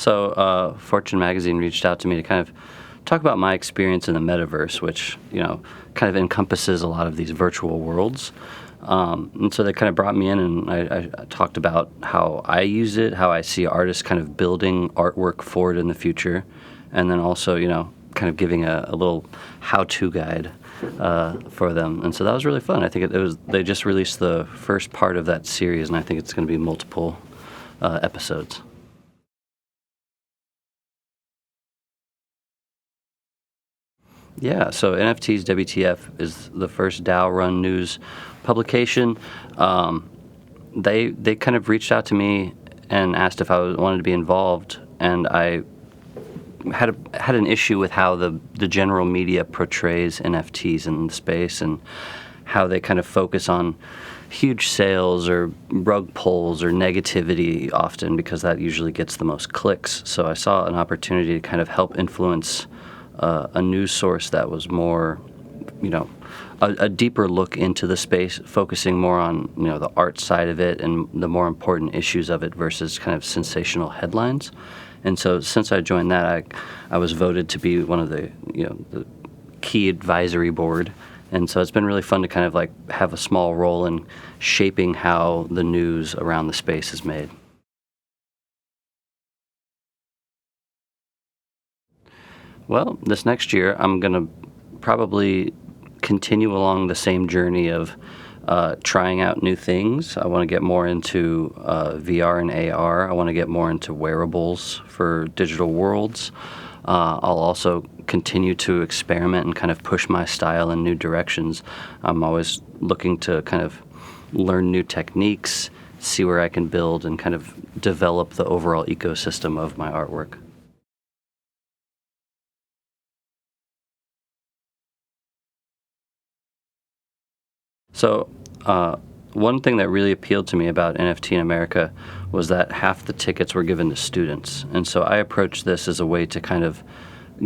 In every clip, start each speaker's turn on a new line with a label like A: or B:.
A: Fortune magazine reached out to me to kind of talk about my experience in the metaverse, which, kind of encompasses a lot of these virtual worlds. And so they kind of brought me in, and I talked about how I use it, how I see artists kind of building artwork forward in the future, and then also, kind of giving a little how-to guide for them. And so that was really fun. I think they just released the first part of that series, and I think it's going to be multiple episodes. Yeah, so NFTs WTF is the first DAO-run news publication. They kind of reached out to me and asked if I wanted to be involved, and I had an issue with how the general media portrays NFTs in the space, and how they kind of focus on huge sales or rug pulls or negativity often, because that usually gets the most clicks. So I saw an opportunity to kind of help influence a news source that was more, a deeper look into the space, focusing more on, the art side of it and the more important issues of it versus kind of sensational headlines. And so since I joined that, I was voted to be one of the key advisory board. And so it's been really fun to kind of have a small role in shaping how the news around the space is made. Well, this next year, I'm going to probably continue along the same journey of trying out new things. I want to get more into VR and AR. I want to get more into wearables for digital worlds. I'll also continue to experiment and kind of push my style in new directions. I'm always looking to kind of learn new techniques, see where I can build, and kind of develop the overall ecosystem of my artwork. So one thing that really appealed to me about NFT in America was that half the tickets were given to students. And so I approached this as a way to kind of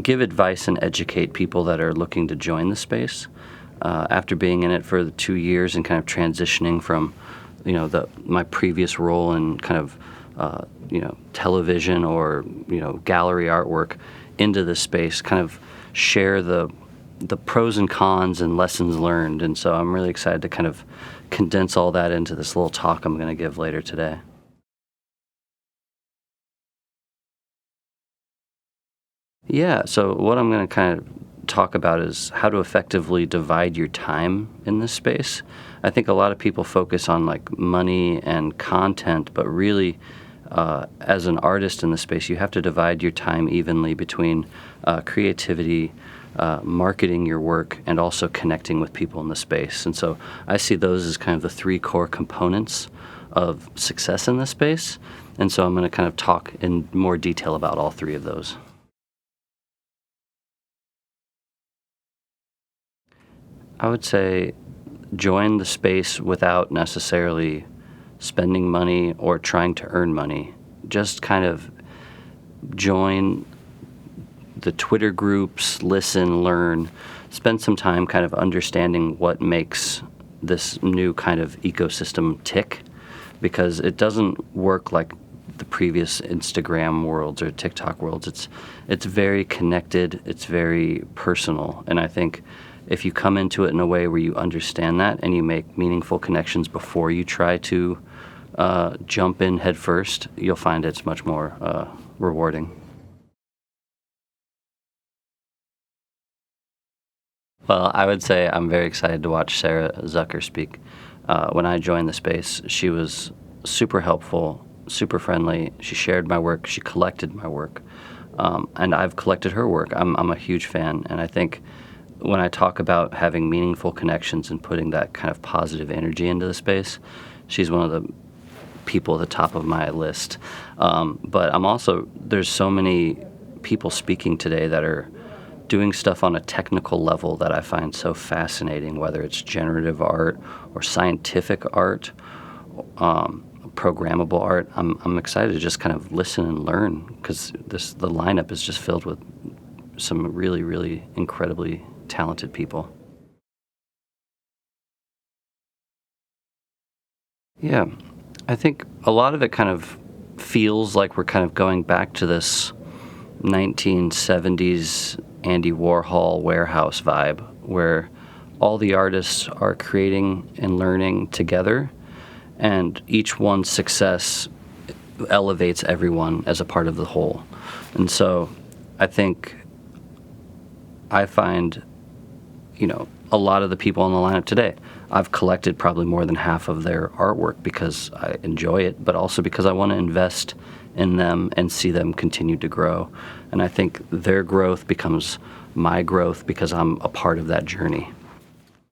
A: give advice and educate people that are looking to join the space. After being in it for the 2 years and kind of transitioning from, my previous role in kind of, television or, gallery artwork into this space, kind of share the pros and cons and lessons learned. And so I'm really excited to kind of condense all that into this little talk I'm going to give later today. Yeah, so what I'm going to kind of talk about is how to effectively divide your time in this space. I think a lot of people focus on money and content, but really, as an artist in the space, you have to divide your time evenly between creativity, marketing your work, and also connecting with people in the space. And so I see those as kind of the three core components of success in this space. And so I'm going to kind of talk in more detail about all three of those. I would say join the space without necessarily spending money or trying to earn money. Just kind of join the Twitter groups, listen, learn, spend some time kind of understanding what makes this new kind of ecosystem tick, because it doesn't work like the previous Instagram worlds or TikTok worlds. It's very connected, it's very personal, and I think if you come into it in a way where you understand that and you make meaningful connections before you try to jump in head first, you'll find it's much more rewarding. Well, I would say I'm very excited to watch Sarah Zucker speak. When I joined the space, she was super helpful, super friendly. She shared my work. She collected my work. And I've collected her work. I'm a huge fan. And I think when I talk about having meaningful connections and putting that kind of positive energy into the space, she's one of the people at the top of my list. But there's so many people speaking today that are doing stuff on a technical level that I find so fascinating, whether it's generative art or scientific art, programmable art. I'm excited to just kind of listen and learn, because the lineup is just filled with some really, really incredibly talented people. Yeah, I think a lot of it kind of feels like we're kind of going back to this 1970s Andy Warhol warehouse vibe, where all the artists are creating and learning together, and each one's success elevates everyone as a part of the whole. And so I find, a lot of the people on the lineup today, I've collected probably more than half of their artwork because I enjoy it, but also because I want to invest in them and see them continue to grow. And I think their growth becomes my growth because I'm a part of that journey.